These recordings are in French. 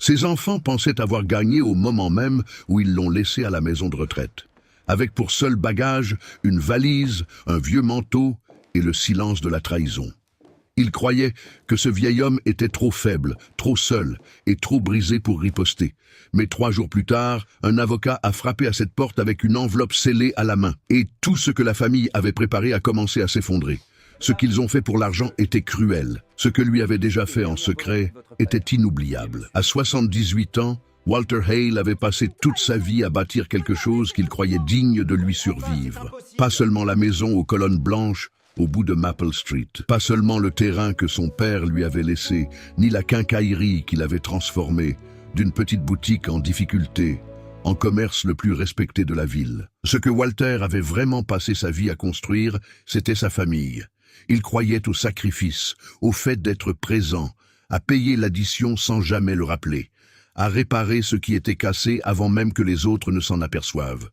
Ses enfants pensaient avoir gagné au moment même où ils l'ont laissé à la maison de retraite, avec pour seul bagage une valise, un vieux manteau et le silence de la trahison. Ils croyaient que ce vieil homme était trop faible, trop seul et trop brisé pour riposter. Mais 3 jours plus tard, un avocat a frappé à cette porte avec une enveloppe scellée à la main. Et tout ce que la famille avait préparé a commencé à s'effondrer. Ce qu'ils ont fait pour l'argent était cruel. Ce que lui avait déjà fait en secret était inoubliable. À 78 ans, Walter Hale avait passé toute sa vie à bâtir quelque chose qu'il croyait digne de lui survivre. Pas seulement la maison aux colonnes blanches, au bout de Maple Street. Pas seulement le terrain que son père lui avait laissé, ni la quincaillerie qu'il avait transformée d'une petite boutique en difficulté, en commerce le plus respecté de la ville. Ce que Walter avait vraiment passé sa vie à construire, c'était sa famille. Il croyait au sacrifice, au fait d'être présent, à payer l'addition sans jamais le rappeler, à réparer ce qui était cassé avant même que les autres ne s'en aperçoivent.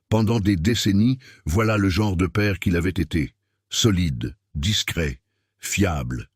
Pendant des décennies, voilà le genre de père qu'il avait été. Solide, discret, fiable.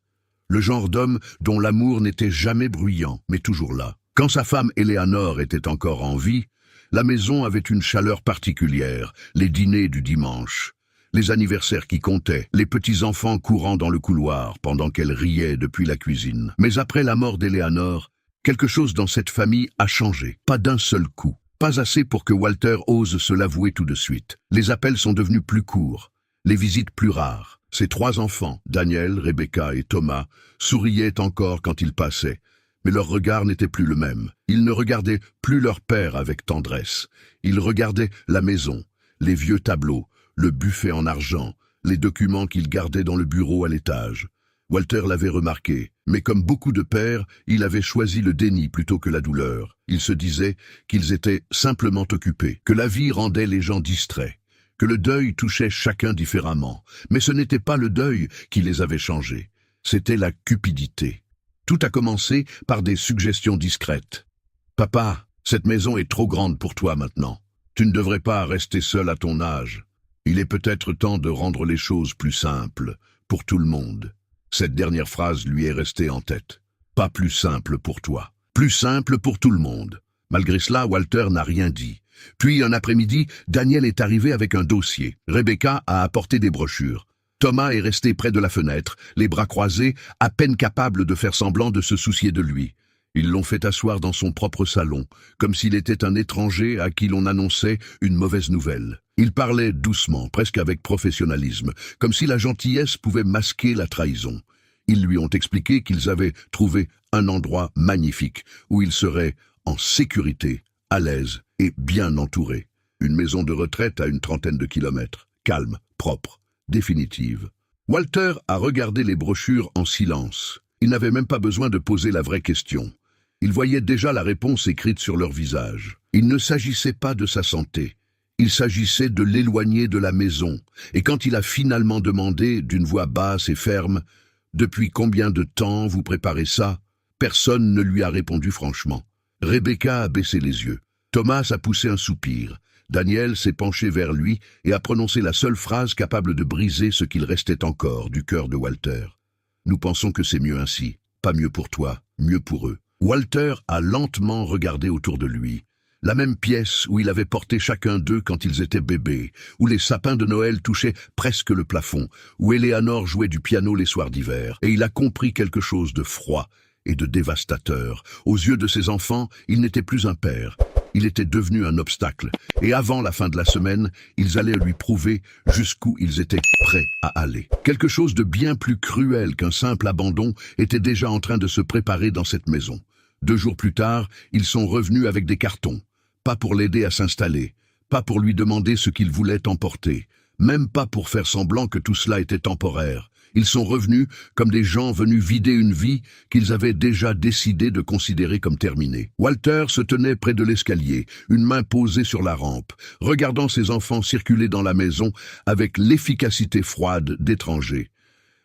Le genre d'homme dont l'amour n'était jamais bruyant, mais toujours là. Quand sa femme Eleanor était encore en vie, la maison avait une chaleur particulière, les dîners du dimanche, les anniversaires qui comptaient, les petits-enfants courant dans le couloir pendant qu'elle riait depuis la cuisine. Mais après la mort d'Eleanor, quelque chose dans cette famille a changé, pas d'un seul coup. Pas assez pour que Walter ose se l'avouer tout de suite. Les appels sont devenus plus courts. Les visites plus rares. Ses 3 enfants, Daniel, Rebecca et Thomas, souriaient encore quand ils passaient, mais leur regard n'était plus le même. Ils ne regardaient plus leur père avec tendresse. Ils regardaient la maison, les vieux tableaux, le buffet en argent, les documents qu'ils gardaient dans le bureau à l'étage. Walter l'avait remarqué, mais comme beaucoup de pères, il avait choisi le déni plutôt que la douleur. Il se disait qu'ils étaient simplement occupés, que la vie rendait les gens distraits, que le deuil touchait chacun différemment. Mais ce n'était pas le deuil qui les avait changés, c'était la cupidité. Tout a commencé par des suggestions discrètes. « Papa, cette maison est trop grande pour toi maintenant. Tu ne devrais pas rester seul à ton âge. Il est peut-être temps de rendre les choses plus simples, pour tout le monde. » Cette dernière phrase lui est restée en tête. Pas plus simple pour toi. Plus simple pour tout le monde. Malgré cela, Walter n'a rien dit. Puis, un après-midi, Daniel est arrivé avec un dossier. Rebecca a apporté des brochures. Thomas est resté près de la fenêtre, les bras croisés, à peine capable de faire semblant de se soucier de lui. Ils l'ont fait asseoir dans son propre salon, comme s'il était un étranger à qui l'on annonçait une mauvaise nouvelle. Il parlait doucement, presque avec professionnalisme, comme si la gentillesse pouvait masquer la trahison. Ils lui ont expliqué qu'ils avaient trouvé un endroit magnifique, où il serait en sécurité, à l'aise et bien entouré. Une maison de retraite à une 30aine de kilomètres, calme, propre, définitive. Walter a regardé les brochures en silence. Il n'avait même pas besoin de poser la vraie question. Il voyait déjà la réponse écrite sur leur visage. Il ne s'agissait pas de sa santé. Il s'agissait de l'éloigner de la maison. Et quand il a finalement demandé, d'une voix basse et ferme, « Depuis combien de temps vous préparez ça ?» Personne ne lui a répondu franchement. Rebecca a baissé les yeux. Thomas a poussé un soupir. Daniel s'est penché vers lui et a prononcé la seule phrase capable de briser ce qu'il restait encore du cœur de Walter. « Nous pensons que c'est mieux ainsi. Pas mieux pour toi, mieux pour eux. » Walter a lentement regardé autour de lui. La même pièce où il avait porté chacun d'eux quand ils étaient bébés, où les sapins de Noël touchaient presque le plafond, où Eleanor jouait du piano les soirs d'hiver. Et il a compris quelque chose de froid et de dévastateur. Aux yeux de ses enfants, il n'était plus un père. Il était devenu un obstacle. Et avant la fin de la semaine, ils allaient lui prouver jusqu'où ils étaient prêts à aller. Quelque chose de bien plus cruel qu'un simple abandon était déjà en train de se préparer dans cette maison. 2 jours plus tard, ils sont revenus avec des cartons. Pas pour l'aider à s'installer, pas pour lui demander ce qu'il voulait emporter, même pas pour faire semblant que tout cela était temporaire. Ils sont revenus comme des gens venus vider une vie qu'ils avaient déjà décidé de considérer comme terminée. Walter se tenait près de l'escalier, une main posée sur la rampe, regardant ses enfants circuler dans la maison avec l'efficacité froide d'étrangers.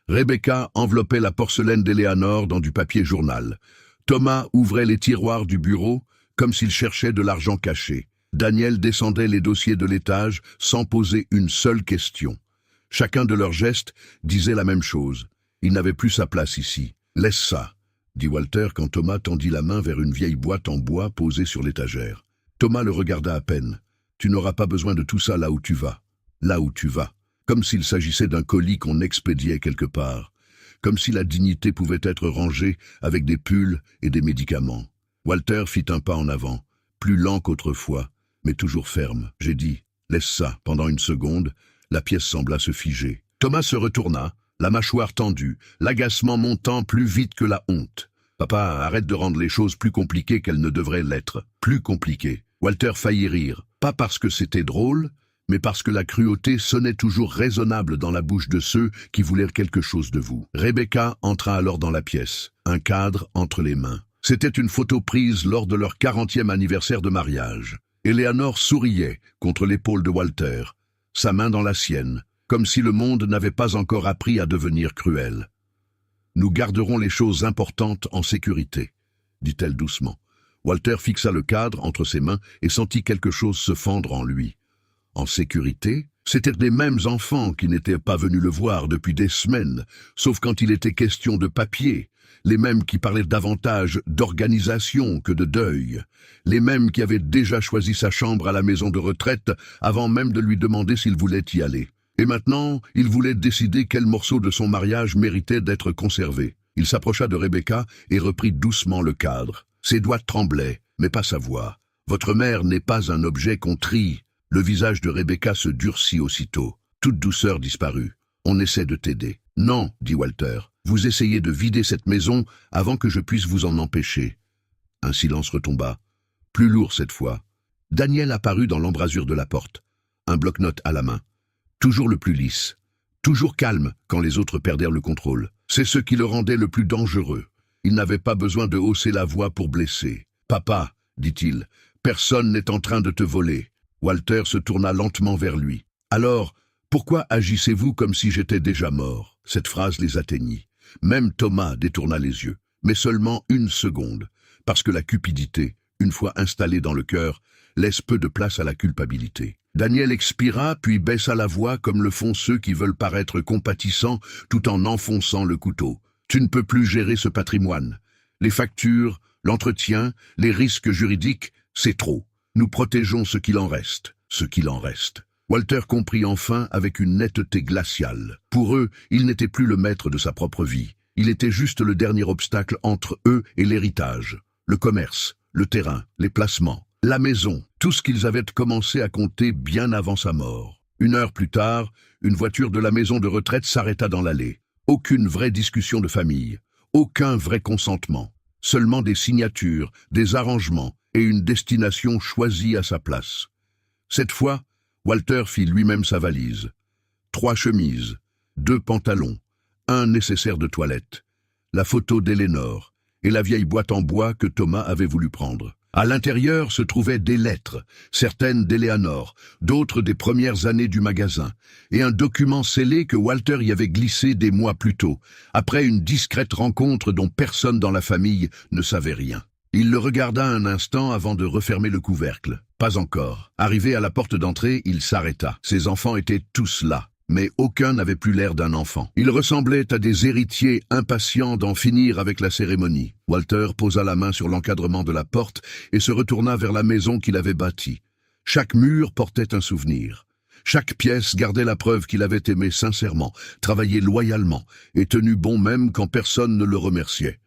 Rebecca enveloppait la porcelaine d'Eleanor dans du papier journal. Thomas ouvrait les tiroirs du bureau comme s'il cherchait de l'argent caché. Daniel descendait les dossiers de l'étage sans poser une seule question. Chacun de leurs gestes disait la même chose. Il n'avait plus sa place ici. Laisse ça. dit Walter quand Thomas tendit la main vers une vieille boîte en bois posée sur l'étagère. Thomas le regarda à peine. « Tu n'auras pas besoin de tout ça là où tu vas. Là où tu vas. » Comme s'il s'agissait d'un colis qu'on expédiait quelque part. Comme si la dignité pouvait être rangée avec des pulls et des médicaments. Walter fit un pas en avant, plus lent qu'autrefois, mais toujours ferme. J'ai dit « Laisse ça ». Pendant une seconde, la pièce sembla se figer. Thomas se retourna, la mâchoire tendue, l'agacement montant plus vite que la honte. « Papa, arrête de rendre les choses plus compliquées qu'elles ne devraient l'être. Plus compliquées. » Walter faillit rire, pas parce que c'était drôle, mais parce que la cruauté sonnait toujours raisonnable dans la bouche de ceux qui voulaient quelque chose de vous. Rebecca entra alors dans la pièce, un cadre entre les mains. C'était une photo prise lors de leur 40e anniversaire de mariage. Eleanor souriait contre l'épaule de Walter, sa main dans la sienne, comme si le monde n'avait pas encore appris à devenir cruel. « Nous garderons les choses importantes en sécurité », dit-elle doucement. Walter fixa le cadre entre ses mains et sentit quelque chose se fendre en lui. En sécurité, c'étaient les mêmes enfants qui n'étaient pas venus le voir depuis des semaines, sauf quand il était question de papier, les mêmes qui parlaient davantage d'organisation que de deuil, les mêmes qui avaient déjà choisi sa chambre à la maison de retraite avant même de lui demander s'il voulait y aller. Et maintenant, il voulait décider quel morceau de son mariage méritait d'être conservé. Il s'approcha de Rebecca et reprit doucement le cadre. Ses doigts tremblaient, mais pas sa voix. « Votre mère n'est pas un objet qu'on trie. » Le visage de Rebecca se durcit aussitôt. Toute douceur disparut. « On essaie de t'aider. »« Non, » dit Walter. « Vous essayez de vider cette maison avant que je puisse vous en empêcher. » Un silence retomba. Plus lourd cette fois. Daniel apparut dans l'embrasure de la porte, un bloc-notes à la main. Toujours le plus lisse. Toujours calme quand les autres perdèrent le contrôle. C'est ce qui le rendait le plus dangereux. Il n'avait pas besoin de hausser la voix pour blesser. « Papa, » dit-il, « personne n'est en train de te voler. » Walter se tourna lentement vers lui. « Alors, pourquoi agissez-vous comme si j'étais déjà mort ?» Cette phrase les atteignit. Même Thomas détourna les yeux, mais seulement une seconde, parce que la cupidité, une fois installée dans le cœur, laisse peu de place à la culpabilité. Daniel expira, puis baissa la voix comme le font ceux qui veulent paraître compatissants tout en enfonçant le couteau. « Tu ne peux plus gérer ce patrimoine. Les factures, l'entretien, les risques juridiques, c'est trop. Nous protégeons ce qu'il en reste. Ce qu'il en reste. » Walter comprit enfin avec une netteté glaciale. Pour eux, il n'était plus le maître de sa propre vie. Il était juste le dernier obstacle entre eux et l'héritage. Le commerce, le terrain, les placements, la maison, tout ce qu'ils avaient commencé à compter bien avant sa mort. 1 heure plus tard, une voiture de la maison de retraite s'arrêta dans l'allée. Aucune vraie discussion de famille, aucun vrai consentement. Seulement des signatures, des arrangements et une destination choisie à sa place. Cette fois, Walter fit lui-même sa valise. 3 chemises, 2 pantalons, un nécessaire de toilette, la photo d'Eleanor et la vieille boîte en bois que Thomas avait voulu prendre. À l'intérieur se trouvaient des lettres, certaines d'Eleanor, d'autres des premières années du magasin, et un document scellé que Walter y avait glissé des mois plus tôt, après une discrète rencontre dont personne dans la famille ne savait rien. Il le regarda un instant avant de refermer le couvercle. Pas encore. Arrivé à la porte d'entrée, il s'arrêta. Ses enfants étaient tous là, mais aucun n'avait plus l'air d'un enfant. Ils ressemblaient à des héritiers impatients d'en finir avec la cérémonie. Walter posa la main sur l'encadrement de la porte et se retourna vers la maison qu'il avait bâtie. Chaque mur portait un souvenir. Chaque pièce gardait la preuve qu'il avait aimé sincèrement, travaillé loyalement et tenu bon même quand personne ne le remerciait.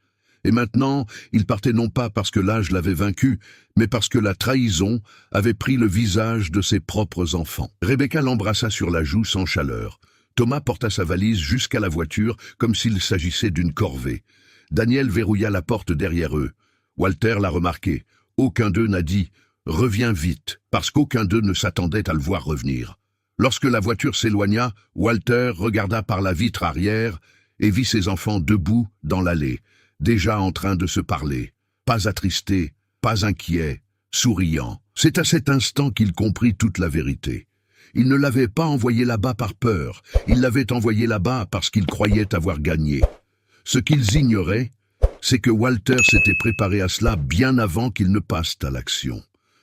Et maintenant, il partait non pas parce que l'âge l'avait vaincu, mais parce que la trahison avait pris le visage de ses propres enfants. Rebecca l'embrassa sur la joue sans chaleur. Thomas porta sa valise jusqu'à la voiture comme s'il s'agissait d'une corvée. Daniel verrouilla la porte derrière eux. Walter l'a remarqué. Aucun d'eux n'a dit « Reviens vite », parce qu'aucun d'eux ne s'attendait à le voir revenir. Lorsque la voiture s'éloigna, Walter regarda par la vitre arrière et vit ses enfants debout dans l'allée, déjà en train de se parler, pas attristé, pas inquiet, souriant. C'est à cet instant qu'il comprit toute la vérité. Il ne l'avait pas envoyé là-bas par peur, il l'avait envoyé là-bas parce qu'il croyait avoir gagné. Ce qu'ils ignoraient, c'est que Walter s'était préparé à cela bien avant qu'ils ne passent à l'action.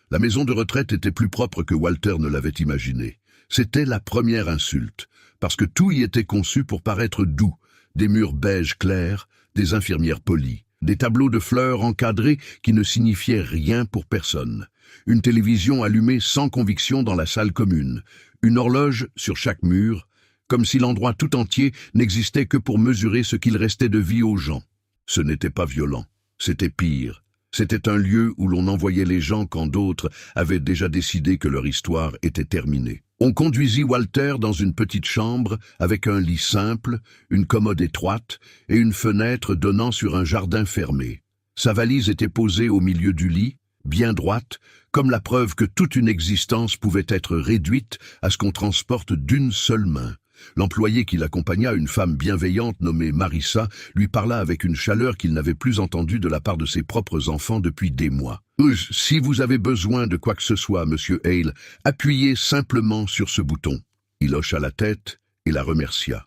La maison de retraite était plus propre que Walter ne l'avait imaginé. C'était la première insulte, parce que tout y était conçu pour paraître doux, des murs beige clairs, des infirmières polies. des tableaux de fleurs encadrés qui ne signifiaient rien pour personne, une télévision allumée sans conviction dans la salle commune, une horloge sur chaque mur, comme si l'endroit tout entier n'existait que pour mesurer ce qu'il restait de vie aux gens. Ce n'était pas violent, c'était pire. C'était un lieu où l'on envoyait les gens quand d'autres avaient déjà décidé que leur histoire était terminée. On conduisit Walter dans une petite chambre avec un lit simple, une commode étroite et une fenêtre donnant sur un jardin fermé. Sa valise était posée au milieu du lit, bien droite, comme la preuve que toute une existence pouvait être réduite à ce qu'on transporte d'une seule main. L'employé qui l'accompagna, une femme bienveillante nommée Marissa, lui parla avec une chaleur qu'il n'avait plus entendue de la part de ses propres enfants depuis des mois. « Si vous avez besoin de quoi que ce soit, Monsieur Hale, appuyez simplement sur ce bouton. » Il hocha la tête et la remercia.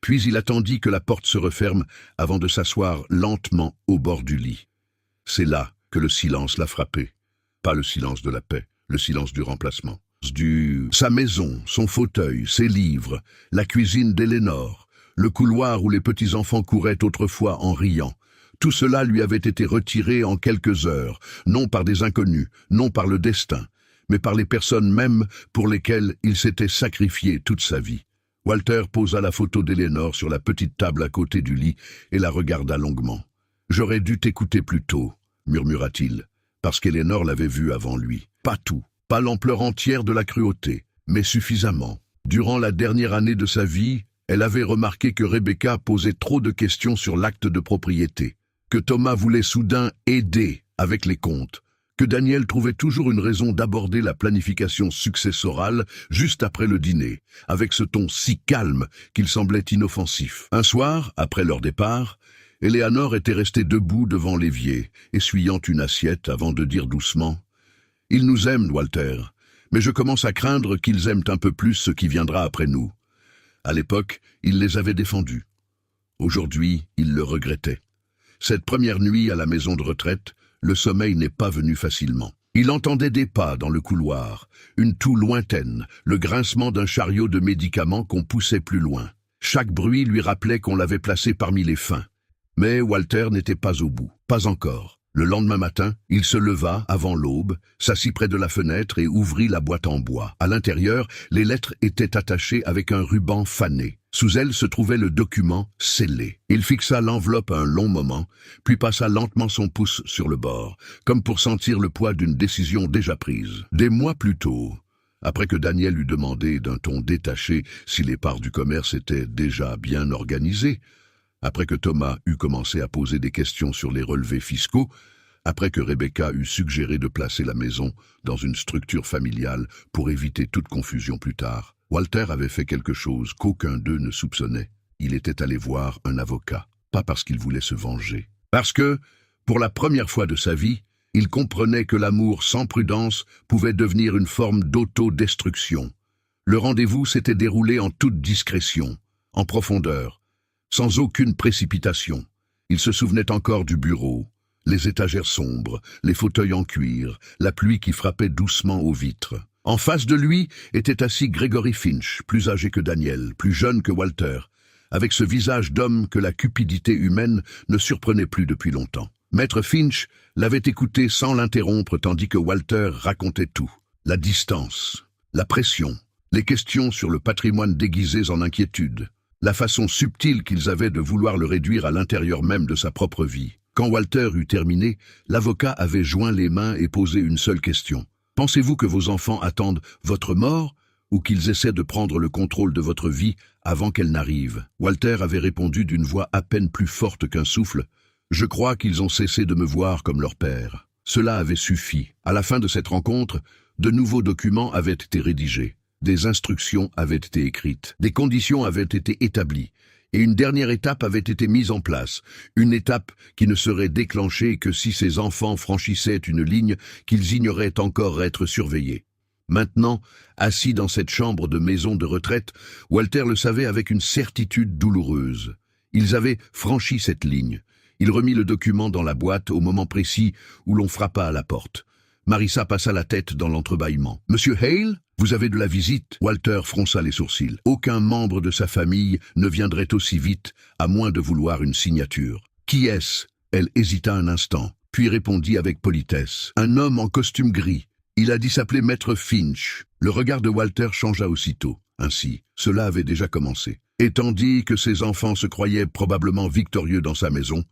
Puis il attendit que la porte se referme avant de s'asseoir lentement au bord du lit. C'est là que le silence l'a frappé. Pas le silence de la paix, le silence du remplacement. Sa maison, son fauteuil, ses livres, la cuisine d'Elénore, le couloir où les petits-enfants couraient autrefois en riant. Tout cela lui avait été retiré en quelques heures, non par des inconnus, non par le destin, mais par les personnes mêmes pour lesquelles il s'était sacrifié toute sa vie. Walter posa la photo d'Elénore sur la petite table à côté du lit et la regarda longuement. « J'aurais dû t'écouter plus tôt », murmura-t-il, parce qu'Elénore l'avait vu avant lui. Pas tout. Pas l'ampleur entière de la cruauté, mais suffisamment. Durant la dernière année de sa vie, elle avait remarqué que Rebecca posait trop de questions sur l'acte de propriété, que Thomas voulait soudain aider avec les comptes, que Daniel trouvait toujours une raison d'aborder la planification successorale juste après le dîner, avec ce ton si calme qu'il semblait inoffensif. Un soir, après leur départ, Eleanor était restée debout devant l'évier, essuyant une assiette avant de dire doucement: « Ils nous aiment, Walter, mais je commence à craindre qu'ils aiment un peu plus ce qui viendra après nous. À l'époque, ils les avaient défendus. Aujourd'hui, ils le regrettaient. Cette première nuit à la maison de retraite, le sommeil n'est pas venu facilement. Il entendait des pas dans le couloir, une toux lointaine, le grincement d'un chariot de médicaments qu'on poussait plus loin. Chaque bruit lui rappelait qu'on l'avait placé parmi les fins. Mais Walter n'était pas au bout, pas encore. Le lendemain matin, il se leva avant l'aube, s'assit près de la fenêtre et ouvrit la boîte en bois. À l'intérieur, les lettres étaient attachées avec un ruban fané. Sous elles se trouvait le document scellé. Il fixa l'enveloppe un long moment, puis passa lentement son pouce sur le bord, comme pour sentir le poids d'une décision déjà prise. Des mois plus tôt, après que Daniel eut demandé d'un ton détaché si les parts du commerce étaient déjà bien organisées, après que Thomas eut commencé à poser des questions sur les relevés fiscaux, après que Rebecca eut suggéré de placer la maison dans une structure familiale pour éviter toute confusion plus tard, Walter avait fait quelque chose qu'aucun d'eux ne soupçonnait. Il était allé voir un avocat, pas parce qu'il voulait se venger. Parce que, pour la première fois de sa vie, il comprenait que l'amour sans prudence pouvait devenir une forme d'autodestruction. Le rendez-vous s'était déroulé en toute discrétion, en profondeur, sans aucune précipitation. Il se souvenait encore du bureau, les étagères sombres, les fauteuils en cuir, la pluie qui frappait doucement aux vitres. En face de lui était assis Gregory Finch, plus âgé que Daniel, plus jeune que Walter, avec ce visage d'homme que la cupidité humaine ne surprenait plus depuis longtemps. Maître Finch l'avait écouté sans l'interrompre tandis que Walter racontait tout. La distance, la pression, les questions sur le patrimoine déguisées en inquiétude, la façon subtile qu'ils avaient de vouloir le réduire à l'intérieur même de sa propre vie. Quand Walter eut terminé, l'avocat avait joint les mains et posé une seule question. « Pensez-vous que vos enfants attendent votre mort ou qu'ils essaient de prendre le contrôle de votre vie avant qu'elle n'arrive ?» Walter avait répondu d'une voix à peine plus forte qu'un souffle. « Je crois qu'ils ont cessé de me voir comme leur père. » Cela avait suffi. À la fin de cette rencontre, de nouveaux documents avaient été rédigés. Des instructions avaient été écrites, des conditions avaient été établies, et une dernière étape avait été mise en place, une étape qui ne serait déclenchée que si ses enfants franchissaient une ligne qu'ils ignoraient encore être surveillés. Maintenant, assis dans cette chambre de maison de retraite, Walter le savait avec une certitude douloureuse. Ils avaient franchi cette ligne. Il remit le document dans la boîte au moment précis où l'on frappa à la porte. Marissa passa la tête dans l'entrebâillement. « Monsieur Hale, vous avez de la visite ?» Walter fronça les sourcils. Aucun membre de sa famille ne viendrait aussi vite, à moins de vouloir une signature. « Qui est-ce » Elle hésita un instant, puis répondit avec politesse. « Un homme en costume gris. Il a dit s'appeler Maître Finch. » Le regard de Walter changea aussitôt. Ainsi, cela avait déjà commencé. Et tandis que ses enfants se croyaient probablement victorieux dans sa maison,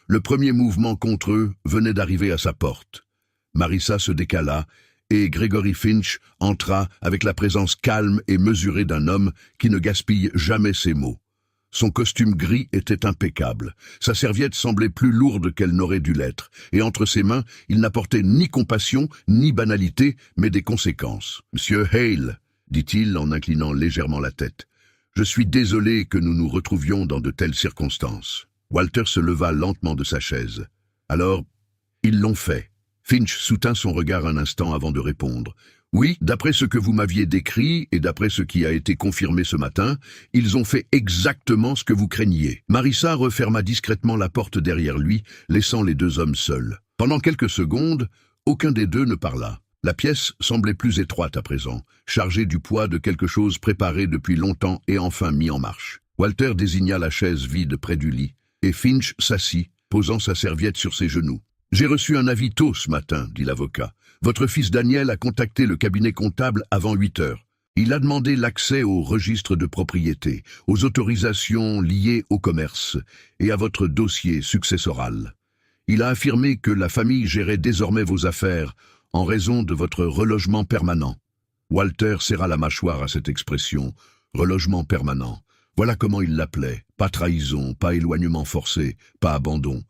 le premier mouvement contre eux venait d'arriver à sa porte. Marissa se décala, et Gregory Finch entra avec la présence calme et mesurée d'un homme qui ne gaspille jamais ses mots. Son costume gris était impeccable. Sa serviette semblait plus lourde qu'elle n'aurait dû l'être, et entre ses mains, il n'apportait ni compassion, ni banalité, mais des conséquences. « Monsieur Hale, » dit-il en inclinant légèrement la tête, « je suis désolé que nous nous retrouvions dans de telles circonstances. » Walter se leva lentement de sa chaise. « Alors, ils l'ont fait. » Finch soutint son regard un instant avant de répondre. « Oui, d'après ce que vous m'aviez décrit et d'après ce qui a été confirmé ce matin, ils ont fait exactement ce que vous craigniez. » Marissa referma discrètement la porte derrière lui, laissant les deux hommes seuls. Pendant quelques secondes, aucun des deux ne parla. La pièce semblait plus étroite à présent, chargée du poids de quelque chose préparé depuis longtemps et enfin mis en marche. Walter désigna la chaise vide près du lit, et Finch s'assit, posant sa serviette sur ses genoux. « J'ai reçu un avis tôt ce matin, » dit l'avocat. « Votre fils Daniel a contacté le cabinet comptable avant 8 heures. Il a demandé l'accès au registre de propriété, aux autorisations liées au commerce et à votre dossier successoral. Il a affirmé que la famille gérait désormais vos affaires en raison de votre relogement permanent. » Walter serra la mâchoire à cette expression, « relogement permanent ». Voilà comment il l'appelait. Pas trahison, pas éloignement forcé, pas abandon.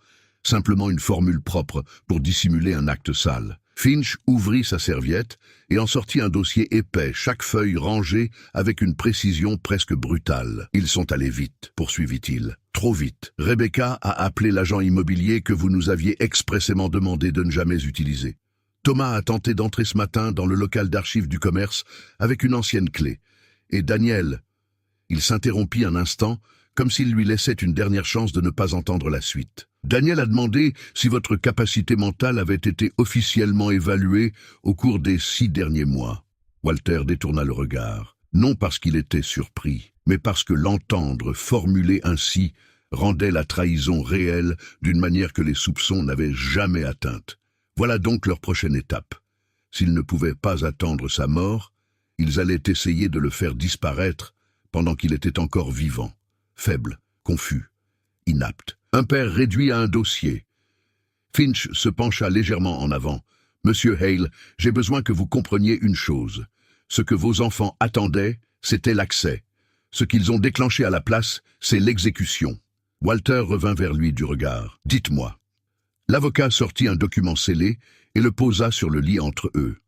Simplement une formule propre pour dissimuler un acte sale. Finch ouvrit sa serviette et en sortit un dossier épais, chaque feuille rangée avec une précision presque brutale. « Ils sont allés vite, » poursuivit-il. « Trop vite. Rebecca a appelé l'agent immobilier que vous nous aviez expressément demandé de ne jamais utiliser. Thomas a tenté d'entrer ce matin dans le local d'archives du commerce avec une ancienne clé. Et Daniel... » Il s'interrompit un instant, comme s'il lui laissait une dernière chance de ne pas entendre la suite. Daniel a demandé si votre capacité mentale avait été officiellement évaluée au cours des 6 derniers mois. Walter détourna le regard, non parce qu'il était surpris, mais parce que l'entendre formulé ainsi rendait la trahison réelle d'une manière que les soupçons n'avaient jamais atteinte. Voilà donc leur prochaine étape. S'ils ne pouvaient pas attendre sa mort, ils allaient essayer de le faire disparaître pendant qu'il était encore vivant, faible, confus, inapte. Un père réduit à un dossier. Finch se pencha légèrement en avant. « Monsieur Hale, j'ai besoin que vous compreniez une chose. Ce que vos enfants attendaient, c'était l'accès. Ce qu'ils ont déclenché à la place, c'est l'exécution. » Walter revint vers lui du regard. « Dites-moi. » L'avocat sortit un document scellé et le posa sur le lit entre eux.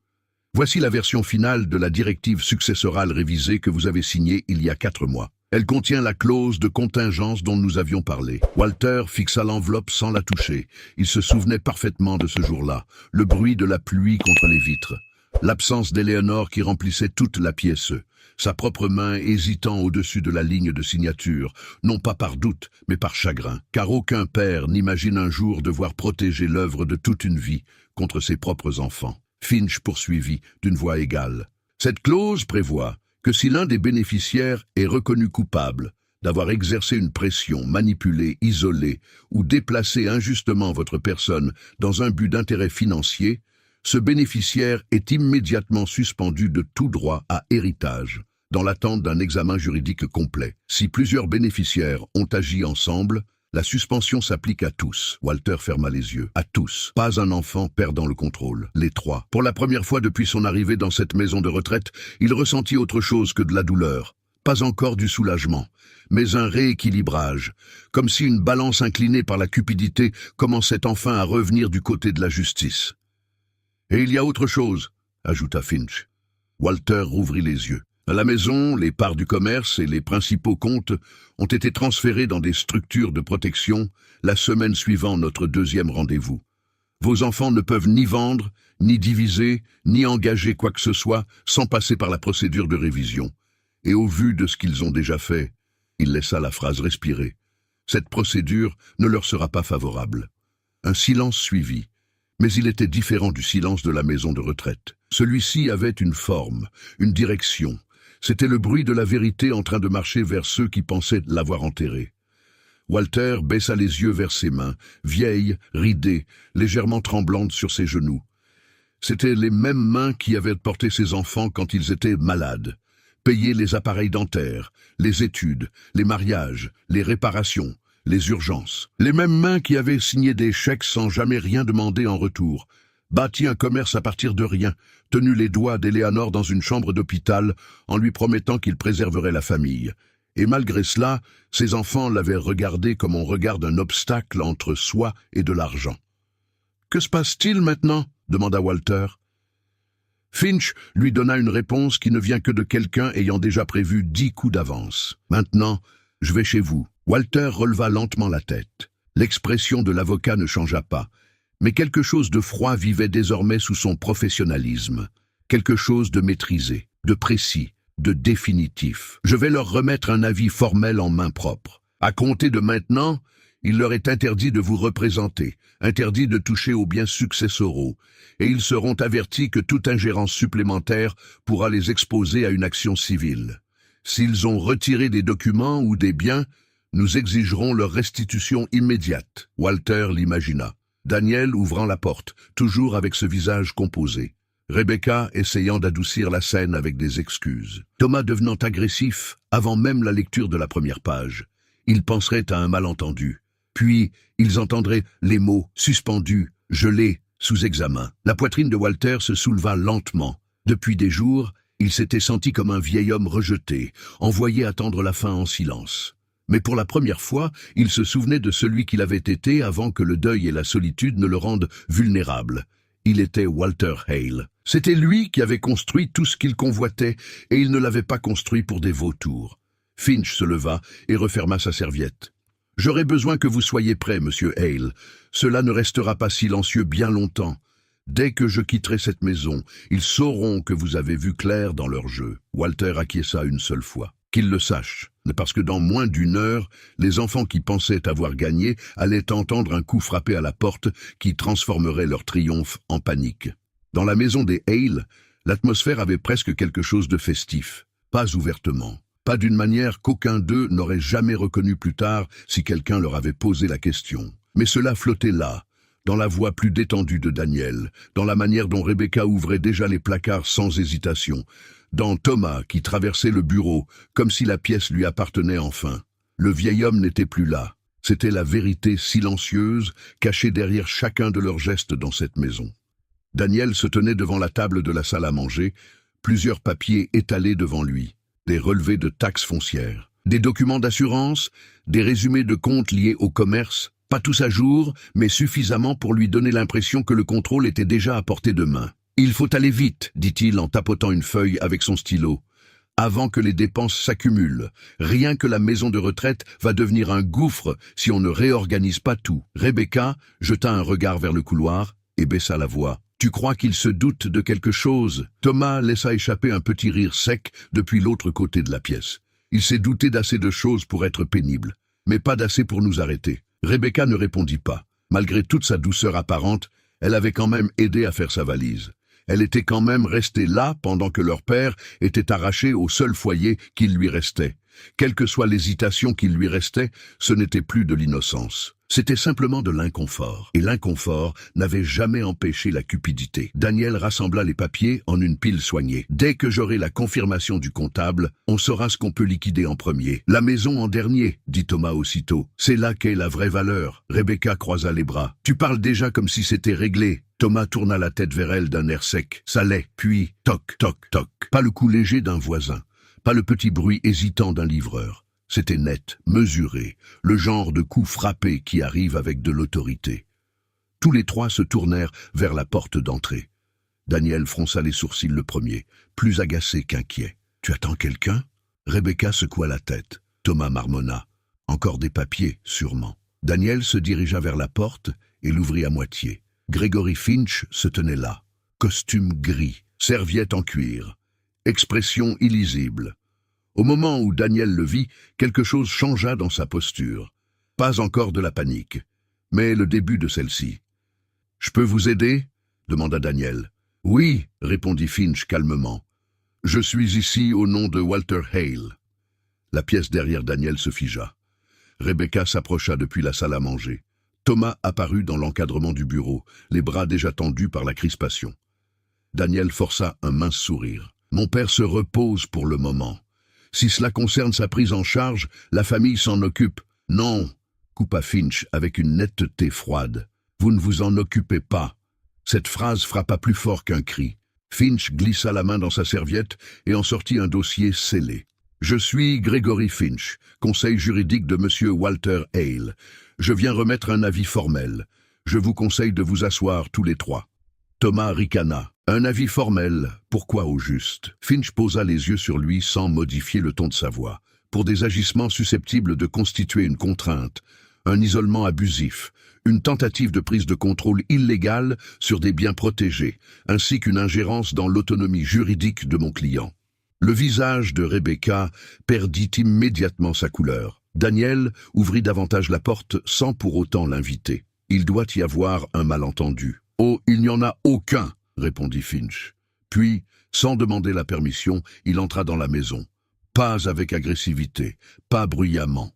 Voici la version finale de la directive successorale révisée que vous avez signée il y a 4 mois. Elle contient la clause de contingence dont nous avions parlé. Walter fixa l'enveloppe sans la toucher. Il se souvenait parfaitement de ce jour-là, le bruit de la pluie contre les vitres, l'absence d'Éléonore qui remplissait toute la pièce, sa propre main hésitant au-dessus de la ligne de signature, non pas par doute, mais par chagrin, car aucun père n'imagine un jour devoir protéger l'œuvre de toute une vie contre ses propres enfants. Finch poursuivit d'une voix égale. Cette clause prévoit que si l'un des bénéficiaires est reconnu coupable d'avoir exercé une pression, manipulé, isolé ou déplacé injustement votre personne dans un but d'intérêt financier, ce bénéficiaire est immédiatement suspendu de tout droit à héritage, dans l'attente d'un examen juridique complet. Si plusieurs bénéficiaires ont agi ensemble, la suspension s'applique à tous. Walter ferma les yeux. À tous. Pas un enfant perdant le contrôle. Les 3. Pour la première fois depuis son arrivée dans cette maison de retraite, il ressentit autre chose que de la douleur. Pas encore du soulagement, mais un rééquilibrage, comme si une balance inclinée par la cupidité commençait enfin à revenir du côté de la justice. « Et il y a autre chose », ajouta Finch. Walter rouvrit les yeux. À la maison, les parts du commerce et les principaux comptes ont été transférés dans des structures de protection la semaine suivant notre 2e rendez-vous. Vos enfants ne peuvent ni vendre, ni diviser, ni engager quoi que ce soit sans passer par la procédure de révision. Et au vu de ce qu'ils ont déjà fait, il laissa la phrase respirer. Cette procédure ne leur sera pas favorable. Un silence suivit, mais il était différent du silence de la maison de retraite. Celui-ci avait une forme, une direction. C'était le bruit de la vérité en train de marcher vers ceux qui pensaient l'avoir enterré. Walter baissa les yeux vers ses mains, vieilles, ridées, légèrement tremblantes sur ses genoux. C'étaient les mêmes mains qui avaient porté ses enfants quand ils étaient malades, payé les appareils dentaires, les études, les mariages, les réparations, les urgences. Les mêmes mains qui avaient signé des chèques sans jamais rien demander en retour, bâti un commerce à partir de rien, tenu les doigts d'Éléanore dans une chambre d'hôpital en lui promettant qu'il préserverait la famille. Et malgré cela, ses enfants l'avaient regardé comme on regarde un obstacle entre soi et de l'argent. « Que se passe-t-il maintenant » demanda Walter. Finch lui donna une réponse qui ne vient que de quelqu'un ayant déjà prévu 10 coups d'avance. « Maintenant, je vais chez vous. » Walter releva lentement la tête. L'expression de l'avocat ne changea pas, mais quelque chose de froid vivait désormais sous son professionnalisme, quelque chose de maîtrisé, de précis, de définitif. Je vais leur remettre un avis formel en main propre. À compter de maintenant, il leur est interdit de vous représenter, interdit de toucher aux biens successoraux, et ils seront avertis que toute ingérence supplémentaire pourra les exposer à une action civile. S'ils ont retiré des documents ou des biens, nous exigerons leur restitution immédiate. Walter l'imagina. Daniel ouvrant la porte, toujours avec ce visage composé. Rebecca essayant d'adoucir la scène avec des excuses. Thomas devenant agressif avant même la lecture de la première page. Ils penseraient à un malentendu. Puis, ils entendraient les mots « suspendu »,« gelé », sous examen. La poitrine de Walter se souleva lentement. Depuis des jours, il s'était senti comme un vieil homme rejeté, envoyé attendre la fin en silence. Mais pour la première fois, il se souvenait de celui qu'il avait été avant que le deuil et la solitude ne le rendent vulnérable. Il était Walter Hale. C'était lui qui avait construit tout ce qu'il convoitait, et il ne l'avait pas construit pour des vautours. Finch se leva et referma sa serviette. « J'aurai besoin que vous soyez prêt, monsieur Hale. Cela ne restera pas silencieux bien longtemps. Dès que je quitterai cette maison, ils sauront que vous avez vu clair dans leur jeu. » Walter acquiesça une seule fois. Qu'ils le sachent, parce que dans moins d'une heure, les enfants qui pensaient avoir gagné allaient entendre un coup frapper à la porte qui transformerait leur triomphe en panique. Dans la maison des Hale, l'atmosphère avait presque quelque chose de festif. Pas ouvertement, pas d'une manière qu'aucun d'eux n'aurait jamais reconnu plus tard si quelqu'un leur avait posé la question. Mais cela flottait là, dans la voix plus détendue de Daniel, dans la manière dont Rebecca ouvrait déjà les placards sans hésitation, dans Thomas qui traversait le bureau, comme si la pièce lui appartenait enfin. Le vieil homme n'était plus là. C'était la vérité silencieuse, cachée derrière chacun de leurs gestes dans cette maison. Daniel se tenait devant la table de la salle à manger, plusieurs papiers étalés devant lui, des relevés de taxes foncières, des documents d'assurance, des résumés de comptes liés au commerce, pas tous à jour, mais suffisamment pour lui donner l'impression que le contrôle était déjà à portée de main. « Il faut aller vite, dit-il en tapotant une feuille avec son stylo, avant que les dépenses s'accumulent. Rien que la maison de retraite va devenir un gouffre si on ne réorganise pas tout. » Rebecca jeta un regard vers le couloir et baissa la voix. « Tu crois qu'il se doute de quelque chose ?» Thomas laissa échapper un petit rire sec depuis l'autre côté de la pièce. Il s'est douté d'assez de choses pour être pénible, mais pas d'assez pour nous arrêter. Rebecca ne répondit pas. Malgré toute sa douceur apparente, elle avait quand même aidé à faire sa valise. Elle était quand même restée là pendant que leur père était arraché au seul foyer qu'il lui restait. Quelle que soit l'hésitation qu'il lui restait, ce n'était plus de l'innocence. C'était simplement de l'inconfort. Et l'inconfort n'avait jamais empêché la cupidité. Daniel rassembla les papiers en une pile soignée. « Dès que j'aurai la confirmation du comptable, on saura ce qu'on peut liquider en premier. La maison en dernier, dit Thomas aussitôt. C'est là qu'est la vraie valeur. » Rebecca croisa les bras. « Tu parles déjà comme si c'était réglé. » Thomas tourna la tête vers elle d'un air sec. Ça l'est. Puis, toc, toc, toc. Pas le coup léger d'un voisin. Pas le petit bruit hésitant d'un livreur. C'était net, mesuré, le genre de coup frappé qui arrive avec de l'autorité. Tous les trois se tournèrent vers la porte d'entrée. Daniel fronça les sourcils le premier, plus agacé qu'inquiet. « Tu attends quelqu'un » Rebecca secoua la tête. Thomas marmonna. « Encore des papiers, sûrement. » Daniel se dirigea vers la porte et l'ouvrit à moitié. Gregory Finch se tenait là. Costume gris, serviette en cuir, expression illisible. Au moment où Daniel le vit, quelque chose changea dans sa posture. Pas encore de la panique, mais le début de celle-ci. « Je peux vous aider » demanda Daniel. « Oui » répondit Finch calmement. « Je suis ici au nom de Walter Hale. » La pièce derrière Daniel se figea. Rebecca s'approcha depuis la salle à manger. Thomas apparut dans l'encadrement du bureau, les bras déjà tendus par la crispation. Daniel força un mince sourire. « Mon père se repose pour le moment. Si cela concerne sa prise en charge, la famille s'en occupe. »« Non !» coupa Finch avec une netteté froide. « Vous ne vous en occupez pas. » Cette phrase frappa plus fort qu'un cri. Finch glissa la main dans sa serviette et en sortit un dossier scellé. « Je suis Gregory Finch, conseil juridique de Monsieur Walter Hale. Je viens remettre un avis formel. Je vous conseille de vous asseoir tous les trois. » Thomas ricana. « Un avis formel, pourquoi au juste ?» Finch posa les yeux sur lui sans modifier le ton de sa voix. « Pour des agissements susceptibles de constituer une contrainte, un isolement abusif, une tentative de prise de contrôle illégale sur des biens protégés, ainsi qu'une ingérence dans l'autonomie juridique de mon client. » Le visage de Rebecca perdit immédiatement sa couleur. Daniel ouvrit davantage la porte sans pour autant l'inviter. « Il doit y avoir un malentendu. »« Oh, il n'y en a aucun !» répondit Finch. Puis, sans demander la permission, il entra dans la maison. Pas avec agressivité, pas bruyamment,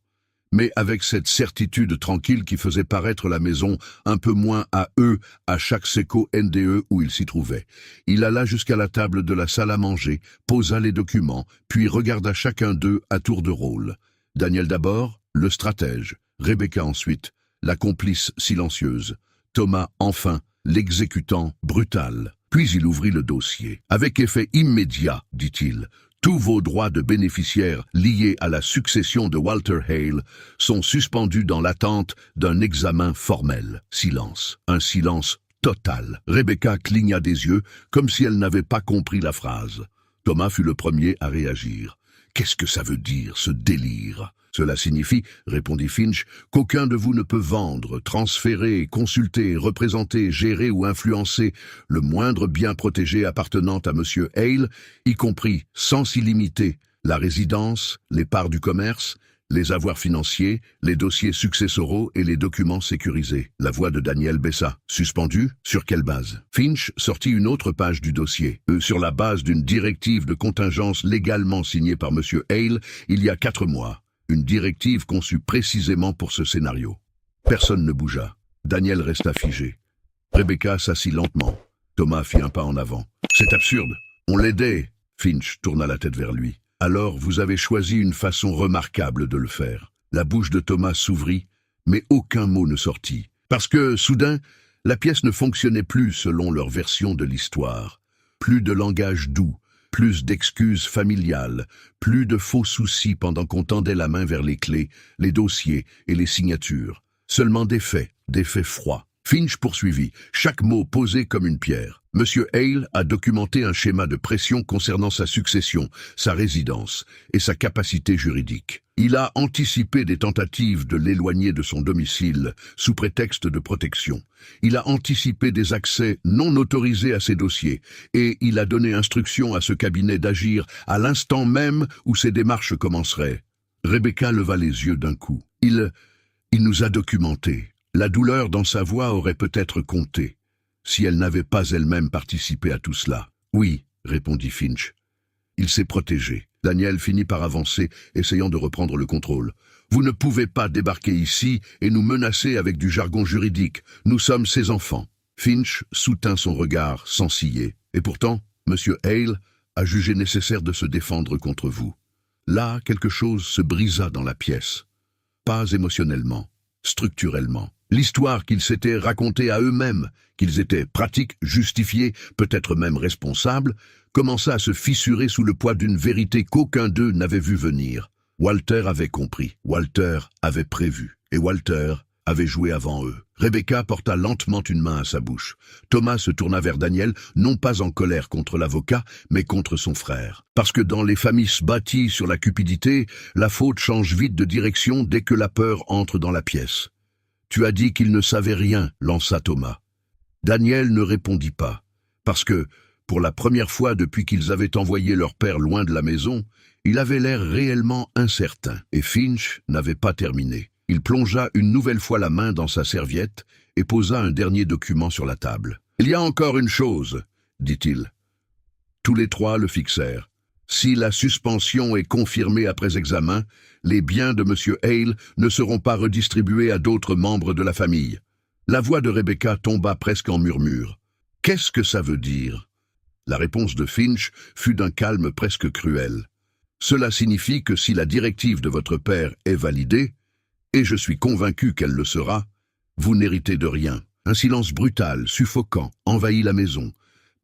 mais avec cette certitude tranquille qui faisait paraître la maison un peu moins à eux à chaque séco NDE où il s'y trouvait. Il alla jusqu'à la table de la salle à manger, posa les documents, puis regarda chacun d'eux à tour de rôle. Daniel d'abord, le stratège, Rebecca ensuite, la complice silencieuse, Thomas enfin, l'exécutant brutal. Puis il ouvrit le dossier. « Avec effet immédiat, dit-il, tous vos droits de bénéficiaires liés à la succession de Walter Hale sont suspendus dans l'attente d'un examen formel. » Silence. Un silence total. Rebecca cligna des yeux comme si elle n'avait pas compris la phrase. Thomas fut le premier à réagir. « Qu'est-ce que ça veut dire, ce délire ?» « Cela signifie, répondit Finch, qu'aucun de vous ne peut vendre, transférer, consulter, représenter, gérer ou influencer le moindre bien protégé appartenant à M. Hale, y compris, sans s'y limiter, la résidence, les parts du commerce, les avoirs financiers, les dossiers successoraux et les documents sécurisés. » La voix de Daniel baissa. « Suspendu? Sur quelle base ?» Finch sortit une autre page du dossier. Sur la base d'une directive de contingence légalement signée par M. Hale il y a 4 mois. Une directive conçue précisément pour ce scénario. Personne ne bougea. Daniel resta figé. Rebecca s'assit lentement. Thomas fit un pas en avant. « C'est absurde. On l'aidait. » Finch tourna la tête vers lui. « Alors vous avez choisi une façon remarquable de le faire. » La bouche de Thomas s'ouvrit, mais aucun mot ne sortit. Parce que, soudain, la pièce ne fonctionnait plus selon leur version de l'histoire. Plus de langage doux. Plus d'excuses familiales, plus de faux soucis pendant qu'on tendait la main vers les clés, les dossiers et les signatures. Seulement des faits froids. Finch poursuivit, chaque mot posé comme une pierre. Monsieur Hale a documenté un schéma de pression concernant sa succession, sa résidence et sa capacité juridique. Il a anticipé des tentatives de l'éloigner de son domicile sous prétexte de protection. Il a anticipé des accès non autorisés à ses dossiers et il a donné instruction à ce cabinet d'agir à l'instant même où ces démarches commenceraient. Rebecca leva les yeux d'un coup. Il nous a documenté. La douleur dans sa voix aurait peut-être compté, si elle n'avait pas elle-même participé à tout cela. « Oui, » répondit Finch. Il s'est protégé. Daniel finit par avancer, essayant de reprendre le contrôle. « Vous ne pouvez pas débarquer ici et nous menacer avec du jargon juridique. Nous sommes ses enfants. » Finch soutint son regard sans ciller. « Et pourtant, M. Hale a jugé nécessaire de se défendre contre vous. » Là, quelque chose se brisa dans la pièce. Pas émotionnellement, structurellement. L'histoire qu'ils s'étaient racontée à eux-mêmes, qu'ils étaient pratiques, justifiés, peut-être même responsables, commença à se fissurer sous le poids d'une vérité qu'aucun d'eux n'avait vu venir. Walter avait compris, Walter avait prévu, et Walter avait joué avant eux. Rebecca porta lentement une main à sa bouche. Thomas se tourna vers Daniel, non pas en colère contre l'avocat, mais contre son frère. Parce que dans les familles bâties sur la cupidité, la faute change vite de direction dès que la peur entre dans la pièce. « Tu as dit qu'il ne savait rien », lança Thomas. Daniel ne répondit pas, parce que, pour la première fois depuis qu'ils avaient envoyé leur père loin de la maison, il avait l'air réellement incertain, et Finch n'avait pas terminé. Il plongea une nouvelle fois la main dans sa serviette et posa un dernier document sur la table. « Il y a encore une chose, dit-il. » Tous les trois le fixèrent. Si la suspension est confirmée après examen, les biens de M. Hale ne seront pas redistribués à d'autres membres de la famille. La voix de Rebecca tomba presque en murmure. « Qu'est-ce que ça veut dire ?» La réponse de Finch fut d'un calme presque cruel. « Cela signifie que si la directive de votre père est validée, et je suis convaincu qu'elle le sera, vous n'héritez de rien. » Un silence brutal, suffocant, envahit la maison.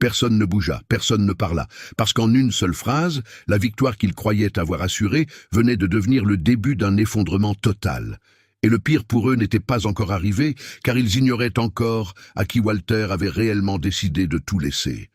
Personne ne bougea, personne ne parla, parce qu'en une seule phrase, la victoire qu'ils croyaient avoir assurée venait de devenir le début d'un effondrement total. Et le pire pour eux n'était pas encore arrivé, car ils ignoraient encore à qui Walter avait réellement décidé de tout laisser.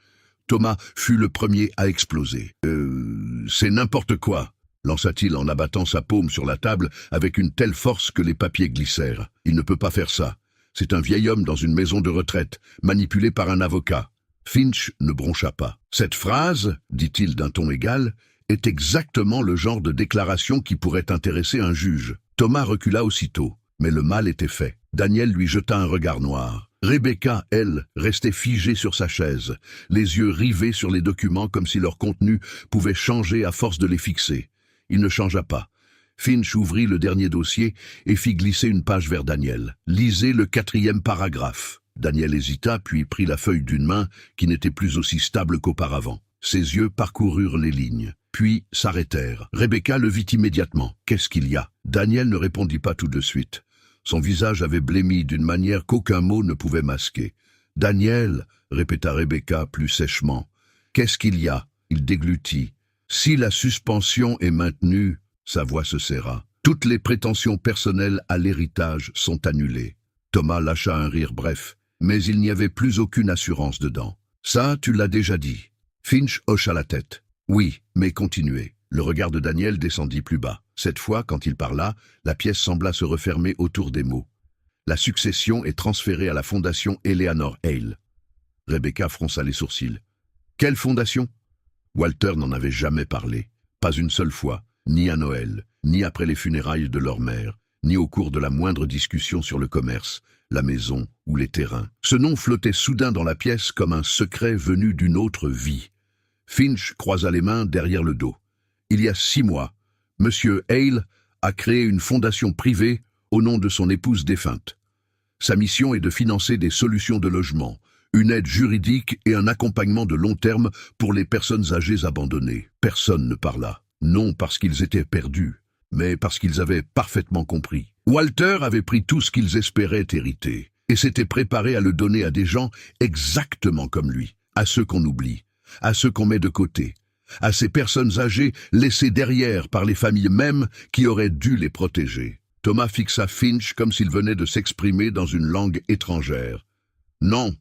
Thomas fut le premier à exploser. « C'est n'importe quoi !» lança-t-il en abattant sa paume sur la table avec une telle force que les papiers glissèrent. « Il ne peut pas faire ça. C'est un vieil homme dans une maison de retraite, manipulé par un avocat. » Finch ne broncha pas. « Cette phrase, dit-il d'un ton égal, est exactement le genre de déclaration qui pourrait intéresser un juge. » Thomas recula aussitôt, mais le mal était fait. Daniel lui jeta un regard noir. Rebecca, elle, restait figée sur sa chaise, les yeux rivés sur les documents comme si leur contenu pouvait changer à force de les fixer. Il ne changea pas. Finch ouvrit le dernier dossier et fit glisser une page vers Daniel. « Lisez le 4e paragraphe. » Daniel hésita, puis prit la feuille d'une main qui n'était plus aussi stable qu'auparavant. Ses yeux parcoururent les lignes, puis s'arrêtèrent. Rebecca le vit immédiatement. « Qu'est-ce qu'il y a ?» Daniel ne répondit pas tout de suite. Son visage avait blêmi d'une manière qu'aucun mot ne pouvait masquer. « Daniel, » répéta Rebecca plus sèchement. « Qu'est-ce qu'il y a ?» Il déglutit. « Si la suspension est maintenue, » sa voix se serra. « Toutes les prétentions personnelles à l'héritage sont annulées. » Thomas lâcha un rire bref, mais il n'y avait plus aucune assurance dedans. « Ça, tu l'as déjà dit. » Finch hocha la tête. « Oui, mais continuez. » Le regard de Daniel descendit plus bas. Cette fois, quand il parla, la pièce sembla se refermer autour des mots. La succession est transférée à la fondation Eleanor Hale. Rebecca fronça les sourcils. « Quelle fondation ?» Walter n'en avait jamais parlé. Pas une seule fois, ni à Noël, ni après les funérailles de leur mère, ni au cours de la moindre discussion sur le commerce, la maison ou les terrains. Ce nom flottait soudain dans la pièce comme un secret venu d'une autre vie. Finch croisa les mains derrière le dos. Il y a 6 mois, M. Hale a créé une fondation privée au nom de son épouse défunte. Sa mission est de financer des solutions de logement, une aide juridique et un accompagnement de long terme pour les personnes âgées abandonnées. Personne ne parla. Non parce qu'ils étaient perdus, mais parce qu'ils avaient parfaitement compris. Walter avait pris tout ce qu'ils espéraient hériter et s'était préparé à le donner à des gens exactement comme lui, à ceux qu'on oublie, à ceux qu'on met de côté, à ces personnes âgées laissées derrière par les familles mêmes qui auraient dû les protéger. Thomas fixa Finch comme s'il venait de s'exprimer dans une langue étrangère. « Non,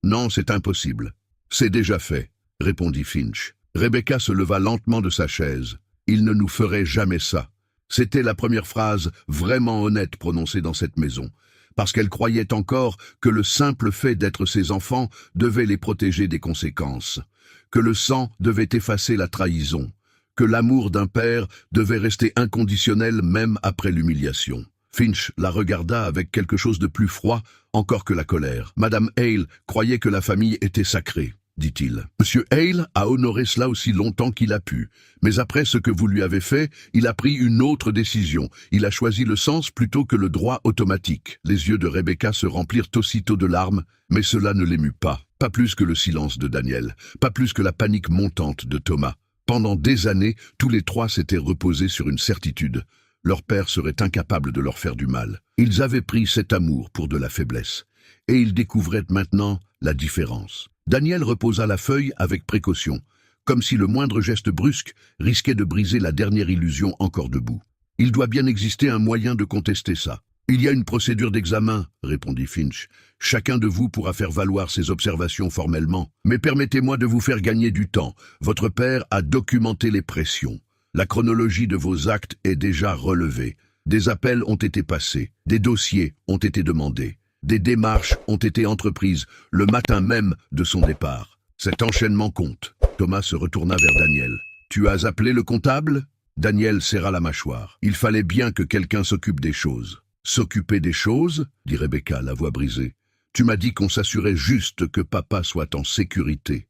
non, c'est impossible. C'est déjà fait, » répondit Finch. Rebecca se leva lentement de sa chaise. « Il ne nous ferait jamais ça. » C'était la première phrase vraiment honnête prononcée dans cette maison, parce qu'elle croyait encore que le simple fait d'être ses enfants devait les protéger des conséquences, que le sang devait effacer la trahison, que l'amour d'un père devait rester inconditionnel même après l'humiliation. Finch la regarda avec quelque chose de plus froid encore que la colère. « Madame Hale croyait que la famille était sacrée, » dit-il. « Monsieur Hale a honoré cela aussi longtemps qu'il a pu, mais après ce que vous lui avez fait, il a pris une autre décision. Il a choisi le sens plutôt que le droit automatique. » Les yeux de Rebecca se remplirent aussitôt de larmes, mais cela ne l'émut pas. Pas plus que le silence de Daniel, pas plus que la panique montante de Thomas. Pendant des années, tous les trois s'étaient reposés sur une certitude. Leur père serait incapable de leur faire du mal. Ils avaient pris cet amour pour de la faiblesse, et ils découvraient maintenant la différence. Daniel reposa la feuille avec précaution, comme si le moindre geste brusque risquait de briser la dernière illusion encore debout. « Il doit bien exister un moyen de contester ça. »« Il y a une procédure d'examen, » répondit Finch. « Chacun de vous pourra faire valoir ses observations formellement. Mais permettez-moi de vous faire gagner du temps. Votre père a documenté les pressions. La chronologie de vos actes est déjà relevée. Des appels ont été passés, des dossiers ont été demandés. Des démarches ont été entreprises le matin même de son départ. Cet enchaînement compte. » Thomas se retourna vers Daniel. « Tu as appelé le comptable ?» Daniel serra la mâchoire. « Il fallait bien que quelqu'un s'occupe des choses. »« S'occuper des choses ?» dit Rebecca, la voix brisée. « Tu m'as dit qu'on s'assurait juste que papa soit en sécurité. »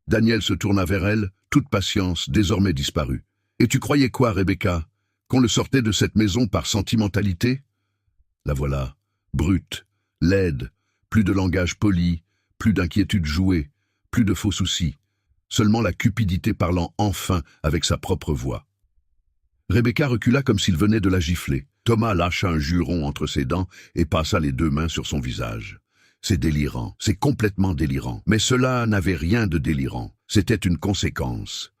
Daniel se tourna vers elle, toute patience, désormais disparue. Et tu croyais quoi, Rebecca? Qu'on le sortait de cette maison par sentimentalité? La voilà, brute, laide, plus de langage poli, plus d'inquiétude jouée, plus de faux soucis, seulement la cupidité parlant enfin avec sa propre voix. Rebecca recula comme s'il venait de la gifler. Thomas lâcha un juron entre ses dents et passa les 2 mains sur son visage. C'est délirant, c'est complètement délirant. Mais cela n'avait rien de délirant, c'était une conséquence.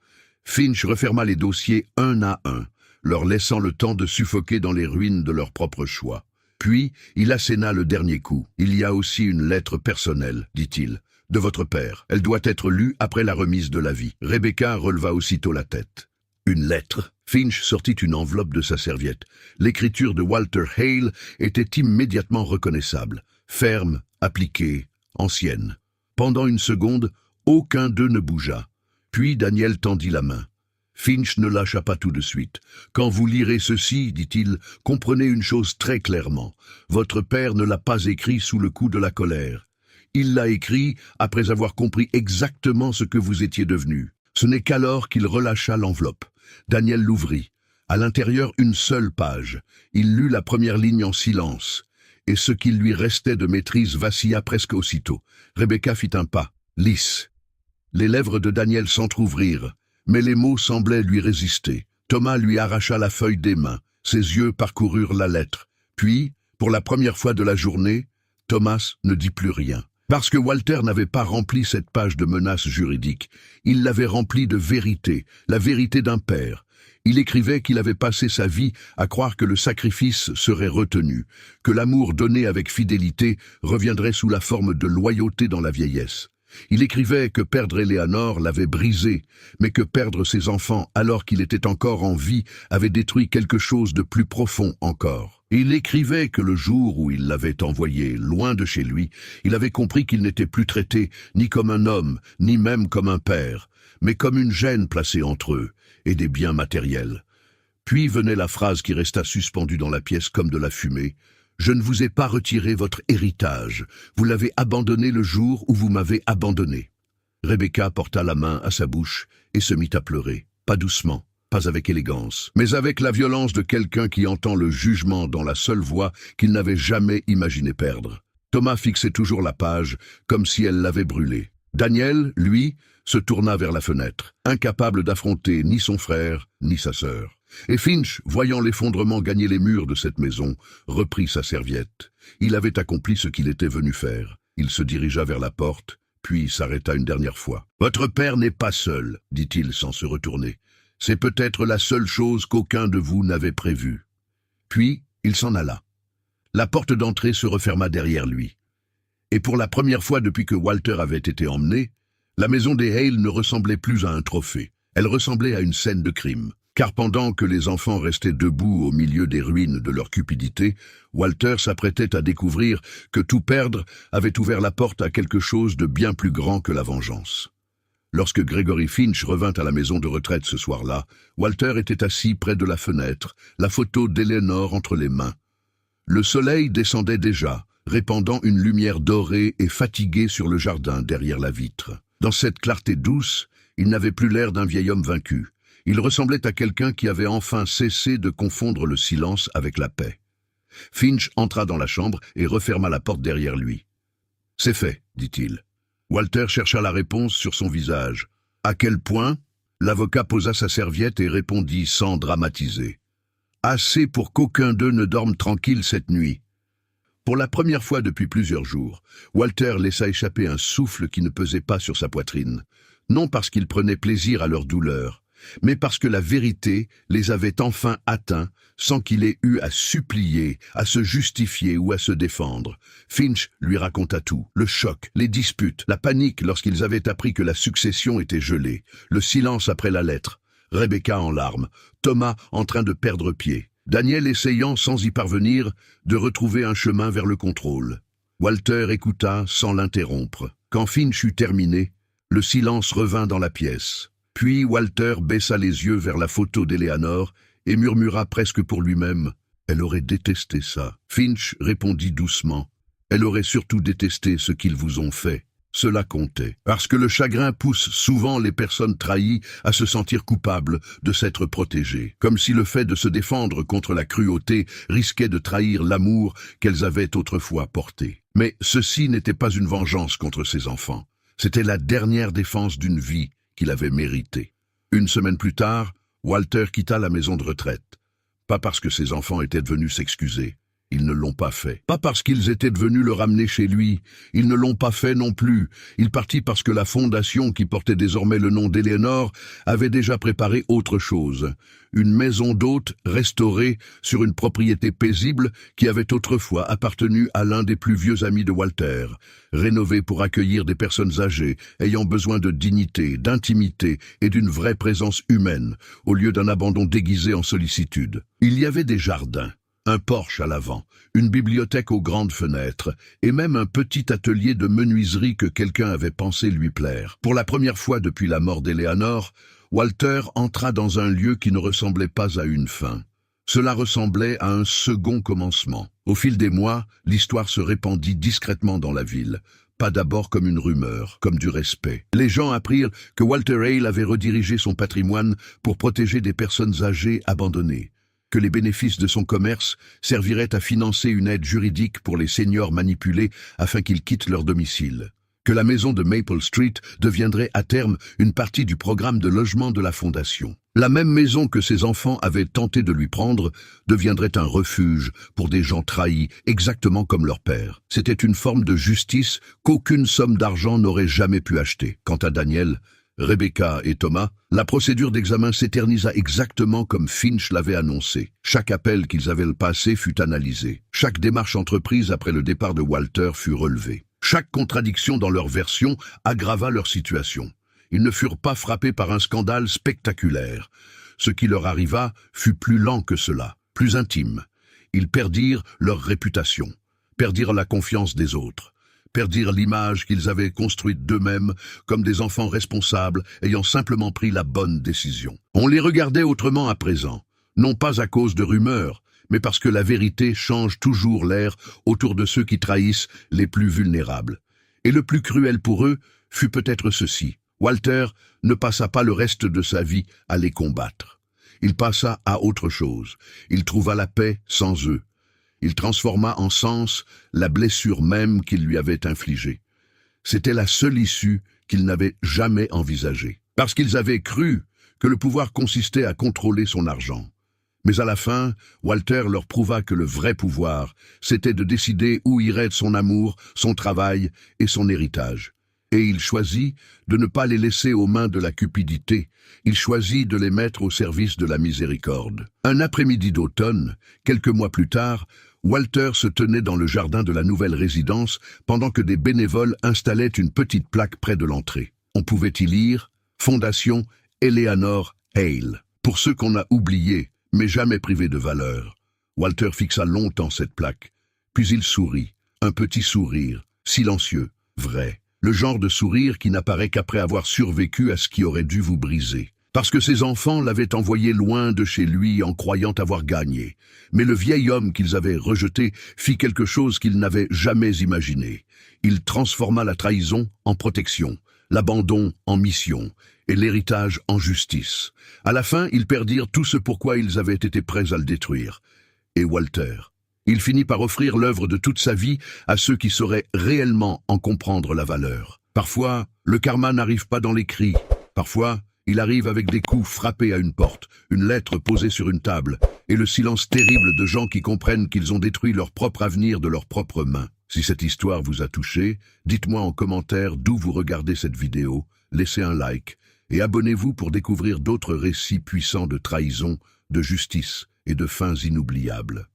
Finch referma les dossiers un à un, leur laissant le temps de suffoquer dans les ruines de leur propre choix. Puis, il asséna le dernier coup. « Il y a aussi une lettre personnelle, dit-il, de votre père. Elle doit être lue après la remise de l'avis. » Rebecca releva aussitôt la tête. « Une lettre ?» Finch sortit une enveloppe de sa serviette. L'écriture de Walter Hale était immédiatement reconnaissable. Ferme, appliquée, ancienne. Pendant une seconde, aucun d'eux ne bougea. Puis Daniel tendit la main. Finch ne lâcha pas tout de suite. « Quand vous lirez ceci, dit-il, comprenez une chose très clairement. Votre père ne l'a pas écrit sous le coup de la colère. Il l'a écrit après avoir compris exactement ce que vous étiez devenu. » Ce n'est qu'alors qu'il relâcha l'enveloppe. Daniel l'ouvrit. À l'intérieur, une seule page. Il lut la première ligne en silence. Et ce qu'il lui restait de maîtrise vacilla presque aussitôt. Rebecca fit un pas, lisse. Les lèvres de Daniel s'entr'ouvrirent, mais les mots semblaient lui résister. Thomas lui arracha la feuille des mains. Ses yeux parcoururent la lettre. Puis, pour la première fois de la journée, Thomas ne dit plus rien. Parce que Walter n'avait pas rempli cette page de menaces juridiques. Il l'avait remplie de vérité, la vérité d'un père. Il écrivait qu'il avait passé sa vie à croire que le sacrifice serait retenu, que l'amour donné avec fidélité reviendrait sous la forme de loyauté dans la vieillesse. Il écrivait que perdre Éléanore l'avait brisé, mais que perdre ses enfants alors qu'il était encore en vie avait détruit quelque chose de plus profond encore. Il écrivait que le jour où il l'avait envoyé loin de chez lui, il avait compris qu'il n'était plus traité ni comme un homme, ni même comme un père, mais comme une gêne placée entre eux et des biens matériels. Puis venait la phrase qui resta suspendue dans la pièce comme de la fumée. « Je ne vous ai pas retiré votre héritage. Vous l'avez abandonné le jour où vous m'avez abandonné. » Rebecca porta la main à sa bouche et se mit à pleurer, pas doucement, pas avec élégance, mais avec la violence de quelqu'un qui entend le jugement dans la seule voix qu'il n'avait jamais imaginé perdre. Thomas fixait toujours la page, comme si elle l'avait brûlé. Daniel, lui, se tourna vers la fenêtre, incapable d'affronter ni son frère, ni sa sœur. Et Finch, voyant l'effondrement gagner les murs de cette maison, reprit sa serviette. Il avait accompli ce qu'il était venu faire. Il se dirigea vers la porte, puis s'arrêta une dernière fois. « Votre père n'est pas seul, dit-il sans se retourner. C'est peut-être la seule chose qu'aucun de vous n'avait prévue. » Puis, il s'en alla. La porte d'entrée se referma derrière lui. Et pour la première fois depuis que Walter avait été emmené, la maison des Hale ne ressemblait plus à un trophée. Elle ressemblait à une scène de crime. Car pendant que les enfants restaient debout au milieu des ruines de leur cupidité, Walter s'apprêtait à découvrir que tout perdre avait ouvert la porte à quelque chose de bien plus grand que la vengeance. Lorsque Gregory Finch revint à la maison de retraite ce soir-là, Walter était assis près de la fenêtre, la photo d'Éléanore entre les mains. Le soleil descendait déjà, répandant une lumière dorée et fatiguée sur le jardin derrière la vitre. Dans cette clarté douce, il n'avait plus l'air d'un vieil homme vaincu. Il ressemblait à quelqu'un qui avait enfin cessé de confondre le silence avec la paix. Finch entra dans la chambre et referma la porte derrière lui. « C'est fait, dit-il. » Walter chercha la réponse sur son visage. « À quel point ?» L'avocat posa sa serviette et répondit sans dramatiser. « Assez pour qu'aucun d'eux ne dorme tranquille cette nuit. » Pour la première fois depuis plusieurs jours, Walter laissa échapper un souffle qui ne pesait pas sur sa poitrine, non parce qu'il prenait plaisir à leur douleur, mais parce que la vérité les avait enfin atteints sans qu'il ait eu à supplier, à se justifier ou à se défendre. Finch lui raconta tout, le choc, les disputes, la panique lorsqu'ils avaient appris que la succession était gelée, le silence après la lettre, Rebecca en larmes, Thomas en train de perdre pied, Daniel essayant, sans y parvenir, de retrouver un chemin vers le contrôle. Walter écouta sans l'interrompre. Quand Finch eut terminé, le silence revint dans la pièce. Puis Walter baissa les yeux vers la photo d'Éléanore et murmura presque pour lui-même « Elle aurait détesté ça ». Finch répondit doucement « Elle aurait surtout détesté ce qu'ils vous ont fait ». Cela comptait, parce que le chagrin pousse souvent les personnes trahies à se sentir coupables de s'être protégées, comme si le fait de se défendre contre la cruauté risquait de trahir l'amour qu'elles avaient autrefois porté. Mais ceci n'était pas une vengeance contre ses enfants, c'était la dernière défense d'une vie qu'il avait méritée. Une semaine plus tard, Walter quitta la maison de retraite. Pas parce que ses enfants étaient venus s'excuser. Ils ne l'ont pas fait. Pas parce qu'ils étaient venus le ramener chez lui. Ils ne l'ont pas fait non plus. Il partit parce que la fondation qui portait désormais le nom d'Eleanor avait déjà préparé autre chose. Une maison d'hôtes restaurée sur une propriété paisible qui avait autrefois appartenu à l'un des plus vieux amis de Walter. Rénovée pour accueillir des personnes âgées, ayant besoin de dignité, d'intimité et d'une vraie présence humaine, au lieu d'un abandon déguisé en sollicitude. Il y avait des jardins. Un porche à l'avant, une bibliothèque aux grandes fenêtres, et même un petit atelier de menuiserie que quelqu'un avait pensé lui plaire. Pour la première fois depuis la mort d'Eleanor, Walter entra dans un lieu qui ne ressemblait pas à une fin. Cela ressemblait à un second commencement. Au fil des mois, l'histoire se répandit discrètement dans la ville. Pas d'abord comme une rumeur, comme du respect. Les gens apprirent que Walter Hale avait redirigé son patrimoine pour protéger des personnes âgées abandonnées, que les bénéfices de son commerce serviraient à financer une aide juridique pour les seniors manipulés afin qu'ils quittent leur domicile, que la maison de Maple Street deviendrait à terme une partie du programme de logement de la Fondation. La même maison que ses enfants avaient tenté de lui prendre deviendrait un refuge pour des gens trahis, exactement comme leur père. C'était une forme de justice qu'aucune somme d'argent n'aurait jamais pu acheter. Quant à Daniel, Rebecca et Thomas, la procédure d'examen s'éternisa exactement comme Finch l'avait annoncé. Chaque appel qu'ils avaient passé fut analysé. Chaque démarche entreprise après le départ de Walter fut relevée. Chaque contradiction dans leur version aggrava leur situation. Ils ne furent pas frappés par un scandale spectaculaire. Ce qui leur arriva fut plus lent que cela, plus intime. Ils perdirent leur réputation, perdirent la confiance des autres, perdirent l'image qu'ils avaient construite d'eux-mêmes comme des enfants responsables ayant simplement pris la bonne décision. On les regardait autrement à présent, non pas à cause de rumeurs, mais parce que la vérité change toujours l'air autour de ceux qui trahissent les plus vulnérables. Et le plus cruel pour eux fut peut-être ceci. Walter ne passa pas le reste de sa vie à les combattre. Il passa à autre chose. Il trouva la paix sans eux. Il transforma en sens la blessure même qu'il lui avait infligée. C'était la seule issue qu'ils n'avaient jamais envisagée. Parce qu'ils avaient cru que le pouvoir consistait à contrôler son argent. Mais à la fin, Walter leur prouva que le vrai pouvoir, c'était de décider où irait son amour, son travail et son héritage. Et il choisit de ne pas les laisser aux mains de la cupidité, il choisit de les mettre au service de la miséricorde. Un après-midi d'automne, quelques mois plus tard, Walter se tenait dans le jardin de la nouvelle résidence pendant que des bénévoles installaient une petite plaque près de l'entrée. On pouvait y lire « Fondation Eleanor Hale ». Pour ceux qu'on a oubliés, mais jamais privés de valeur. Walter fixa longtemps cette plaque, puis il sourit, un petit sourire, silencieux, vrai. Le genre de sourire qui n'apparaît qu'après avoir survécu à ce qui aurait dû vous briser. Parce que ses enfants l'avaient envoyé loin de chez lui en croyant avoir gagné. Mais le vieil homme qu'ils avaient rejeté fit quelque chose qu'ils n'avaient jamais imaginé. Il transforma la trahison en protection, l'abandon en mission, et l'héritage en justice. À la fin, ils perdirent tout ce pourquoi ils avaient été prêts à le détruire. Et Walter. Il finit par offrir l'œuvre de toute sa vie à ceux qui sauraient réellement en comprendre la valeur. Parfois, le karma n'arrive pas dans les cris. Parfois, il arrive avec des coups frappés à une porte, une lettre posée sur une table, et le silence terrible de gens qui comprennent qu'ils ont détruit leur propre avenir de leurs propres mains. Si cette histoire vous a touché, dites-moi en commentaire d'où vous regardez cette vidéo, laissez un like, et abonnez-vous pour découvrir d'autres récits puissants de trahison, de justice et de fins inoubliables.